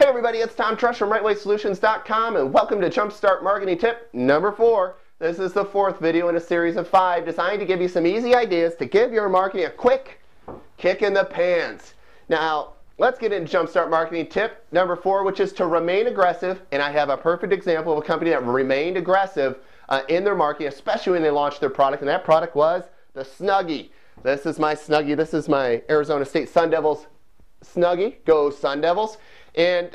Hey everybody, it's Tom Trush from RightWaySolutions.com and welcome to Jumpstart Marketing Tip number 4. This is the 4th video in a series of 5 designed to give you some easy ideas to give your marketing a quick kick in the pants. Now, let's get into Jumpstart Marketing Tip number 4, which is to remain aggressive. And I have a perfect example of a company that remained aggressive in their marketing, especially when they launched their product, and that product was the Snuggie. This is my Snuggie. This is my Arizona State Sun Devils Snuggie. Go Sun Devils. And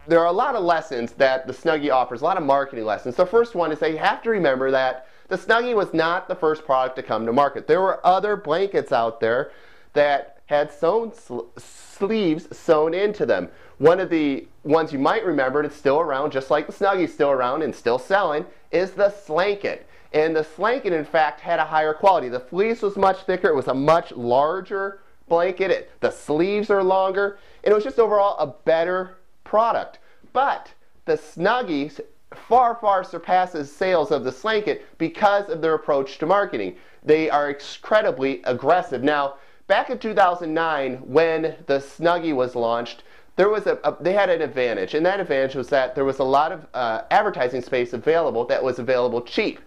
there are a lot of lessons that the Snuggie offers, a lot of marketing lessons. The first one is that you have to remember that the Snuggie was not the first product to come to market. There were other blankets out there that had sleeves sewn into them. One of the ones you might remember, and it's still around, just like the Snuggie is still around and still selling, is the Slanket. And the Slanket, in fact, had a higher quality. The fleece was much thicker. It was a much larger blanket. The sleeves are longer, and it was just overall a better product. But the Snuggie far surpasses sales of the Slanket because of their approach to marketing. They are incredibly aggressive. Now, back in 2009, when the Snuggie was launched, they had an advantage, and that advantage was that there was a lot of advertising space available that was available cheap.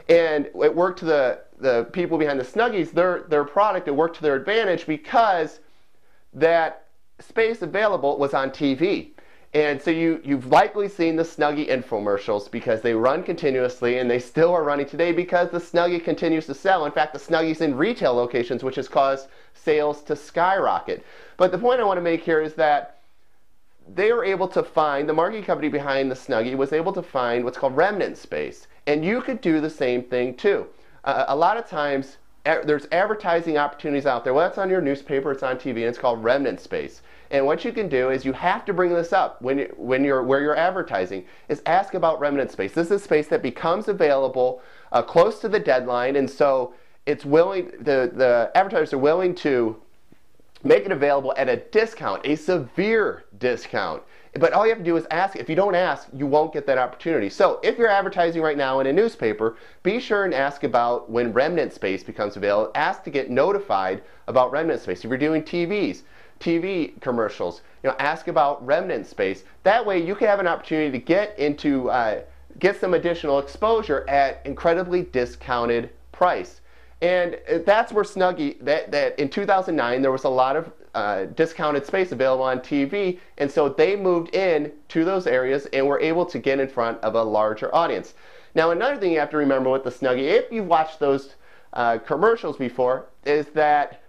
And it worked to the people behind the Snuggies, their product, it worked to their advantage because that space available was on TV. And so you've likely seen the Snuggie infomercials because they run continuously, and they still are running today because the Snuggie continues to sell. In fact, the Snuggie's in retail locations, which has caused sales to skyrocket. But the point I want to make here is that they were able to find, the marketing company behind the Snuggie was able to find what's called remnant space. And you could do the same thing too. A lot of times there's advertising opportunities out there. Well, it's on your newspaper, it's on TV, and it's called remnant space. And what you can do is you have to bring this up where you're advertising, is ask about remnant space. This is space that becomes available close to the deadline, and so it's willing, the advertisers are willing to make it available at a discount, a severe discount. But all you have to do is ask. If you don't ask, you won't get that opportunity. So if you're advertising right now in a newspaper, be sure and ask about when remnant space becomes available. Ask to get notified about remnant space. If you're doing TV commercials, ask about remnant space. That way you can have an opportunity to get some additional exposure at incredibly discounted price. And that's where Snuggie, that in 2009 there was a lot of discounted space available on TV, and so they moved in to those areas and were able to get in front of a larger audience. Now, another thing you have to remember with the Snuggie, if you've watched those commercials before, is that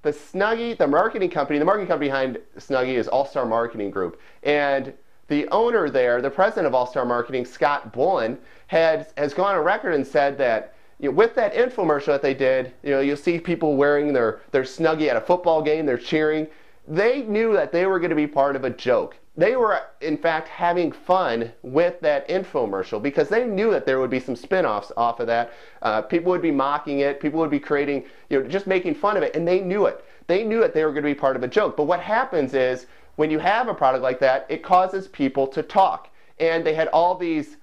the Snuggie, the marketing company behind Snuggie is All-Star Marketing Group, and the owner there, the president of All-Star Marketing, Scott Bullen, has gone on record and said that with that infomercial that they did, you'll see people wearing their Snuggie at a football game, they're cheering. They knew that they were going to be part of a joke. They were, in fact, having fun with that infomercial because they knew that there would be some spin-offs off of that. People would be mocking it. People would be creating, just making fun of it, and they knew it. They knew that they were going to be part of a joke. But what happens is, when you have a product like that, it causes people to talk. And they had all these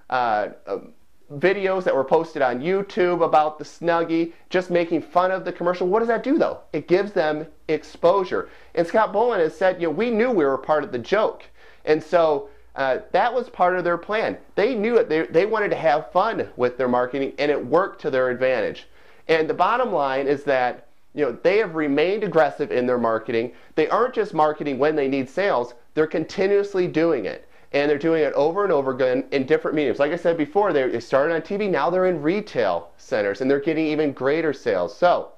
videos that were posted on YouTube about the Snuggie, just making fun of the commercial. What does that do, though? It gives them exposure. And Scott Bullen has said, we knew we were part of the joke. And so that was part of their plan. They knew it. They wanted to have fun with their marketing, and it worked to their advantage. And the bottom line is that they have remained aggressive in their marketing. They aren't just marketing when they need sales. They're continuously doing it. And they're doing it over and over again in different mediums. Like I said before, they started on TV, now they're in retail centers, and they're getting even greater sales. So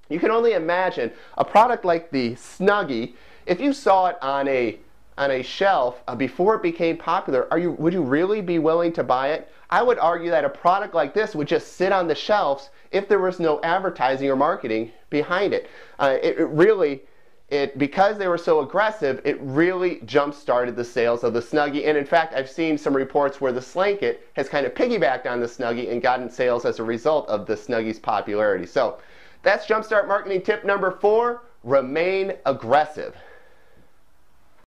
you can only imagine a product like the Snuggie, if you saw it on a shelf before it became popular, would you really be willing to buy it? I would argue that a product like this would just sit on the shelves if there was no advertising or marketing behind it. Because they were so aggressive, it really jump-started the sales of the Snuggie. And in fact, I've seen some reports where the Slanket has kind of piggybacked on the Snuggie and gotten sales as a result of the Snuggie's popularity. So that's Jumpstart Marketing Tip number 4, remain aggressive.